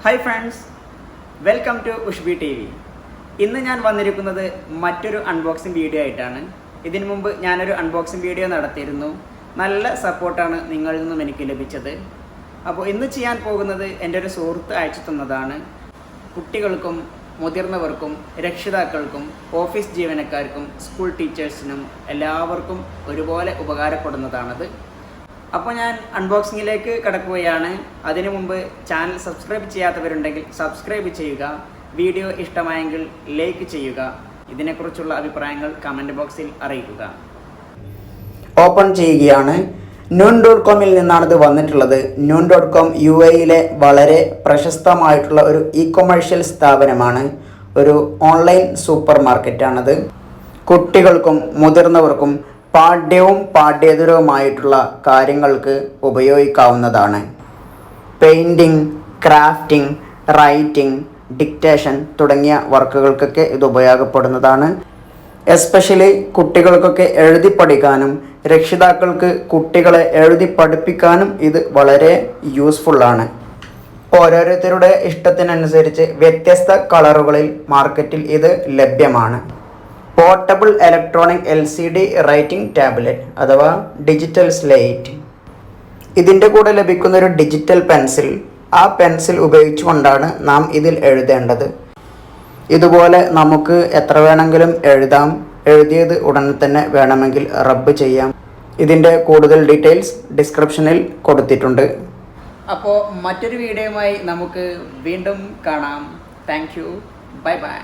Hi friends, welcome to Ushbi TV. ഇന്ന് ഞാൻ വന്നിരിക്കുന്നത് മറ്റൊരു അൺബോക്സിംഗ് വീഡിയോ ആയിട്ടാണ്. ഇതിനു മുമ്പ് ഞാനൊരു അൺബോക്സിംഗ് വീഡിയോ നടത്തിയിരുന്നു. നല്ല സപ്പോർട്ടാണ് നിങ്ങളിൽ നിന്നും എനിക്ക് ലഭിച്ചത്. അപ്പോൾ ഇന്ന് ചെയ്യാൻ പോകുന്നത് എൻ്റെ ഒരു സുഹൃത്ത് അയച്ചു തന്നതാണ്. കുട്ടികൾക്കും മുതിർന്നവർക്കും രക്ഷിതാക്കൾക്കും ഓഫീസ് ജീവനക്കാർക്കും സ്കൂൾ ടീച്ചേഴ്സിനും എല്ലാവർക്കും ഒരുപോലെ ഉപകാരപ്പെടുന്നതാണത്. അപ്പോൾ ഞാൻ അൺബോക്സിങ്ങിലേക്ക് കടക്കുകയാണ്. അതിനു മുമ്പ് ചാനൽ സബ്സ്ക്രൈബ് ചെയ്യാത്തവരുണ്ടെങ്കിൽ സബ്സ്ക്രൈബ് ചെയ്യുക. വീഡിയോ ഇഷ്ടമായെങ്കിൽ ലൈക്ക് ചെയ്യുക. ഇതിനെക്കുറിച്ചുള്ള അഭിപ്രായങ്ങൾ കമൻറ്റ് ബോക്സിൽ അറിയിക്കുക. ഓപ്പൺ ചെയ്യുകയാണ്. noon.com-ൽ നിന്നാണിത് വന്നിട്ടുള്ളത്. noon.com UAE-ലെ വളരെ പ്രശസ്തമായിട്ടുള്ള ഒരു ഇ-കൊമേഴ്ഷ്യൽ സ്ഥാപനമാണ്. ഒരു ഓൺലൈൻ സൂപ്പർ മാർക്കറ്റാണത്. കുട്ടികൾക്കും മുതിർന്നവർക്കും പാഠ്യവും പാഠ്യേതരവുമായിട്ടുള്ള കാര്യങ്ങൾക്ക് ഉപയോഗിക്കാവുന്നതാണ്. പെയിൻറ്റിങ്, ക്രാഫ്റ്റിംഗ്, റൈറ്റിംഗ്, ഡിക്റ്റേഷൻ തുടങ്ങിയ വർക്കുകൾക്കൊക്കെ ഇത് ഉപയോഗപ്പെടുന്നതാണ്. എസ്പെഷ്യലി കുട്ടികൾക്കൊക്കെ എഴുതി പഠിക്കാനും രക്ഷിതാക്കൾക്ക് കുട്ടികളെ എഴുതി പഠിപ്പിക്കാനും ഇത് വളരെ യൂസ്ഫുള്ളാണ്. ഓരോരുത്തരുടെ ഇഷ്ടത്തിനനുസരിച്ച് വ്യത്യസ്ത കളറുകളിൽ മാർക്കറ്റിൽ ഇത് ലഭ്യമാണ്. Portable electronic LCD writing tablet അഥവാ ഡിജിറ്റൽ സ്ലേറ്റ്. ഇതിൻ്റെ കൂടെ ലഭിക്കുന്ന ഒരു ഡിജിറ്റൽ പെൻസിൽ. ആ പെൻസിൽ ഉപയോഗിച്ചുകൊണ്ടാണ് നാം ഇതിൽ എഴുതേണ്ടത്. ഇതുപോലെ നമുക്ക് എത്ര വേണമെങ്കിലും എഴുതാം. എഴുതിയത് ഉടൻ തന്നെ വേണമെങ്കിൽ റബ്ബ് ചെയ്യാം. ഇതിൻ്റെ കൂടുതൽ ഡീറ്റെയിൽസ് ഡിസ്ക്രിപ്ഷനിൽ കൊടുത്തിട്ടുണ്ട്. അപ്പോൾ മറ്റൊരു വീഡിയോയുമായി നമുക്ക് വീണ്ടും കാണാം. Thank you. Bye bye.